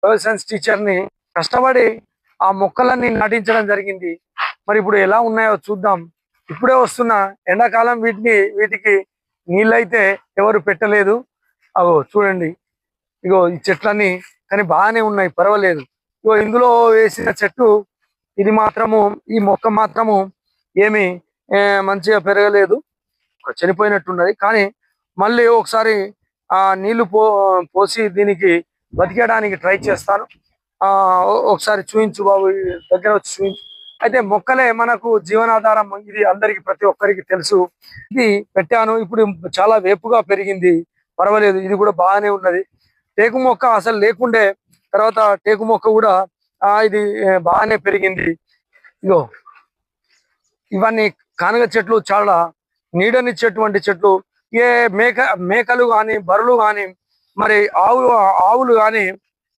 Social science టీచర్ని కష్టపడి ఆ మొక్కలన్నీ నాటించడం జరిగింది. మరి ఇప్పుడు ఎలా ఉన్నాయో చూద్దాం. ఇప్పుడే వస్తున్న ఎండాకాలం వీటికి నీళ్ళైతే ఎవరు పెట్టలేదు. అగో చూడండి, ఇగో ఈ చెట్లన్నీ కానీ బాగానే ఉన్నాయి, పర్వాలేదు. ఇగో ఇందులో వేసిన చెట్టు ఇది మాత్రము, ఈ మొక్క మాత్రము ఏమి మంచిగా పెరగలేదు, చనిపోయినట్టున్నది. కానీ మళ్ళీ ఒకసారి నీళ్లు పోసి దీనికి బతికేయడానికి ట్రై చేస్తాను. ఒకసారి చూయించు బాబు, దగ్గర వచ్చి చూయించు. అయితే మొక్కలే మనకు జీవనాధారం, ఇది అందరికి ప్రతి ఒక్కరికి తెలుసు. ఇది పెట్టాను, ఇప్పుడు చాలా వేపుగా పెరిగింది, పర్వాలేదు, ఇది కూడా బాగానే ఉన్నది. టేకు మొక్క అసలు లేకుండే, తర్వాత టేకు మొక్క కూడా ఇది బాగానే పెరిగింది. ఇగో ఇవన్నీ కానగ చెట్లు, చాలా నీడనిచ్చేటువంటి చెట్లు. ఏ మేకలు కానీ, బర్రెలు కానీ, మరి ఆవులు కానీ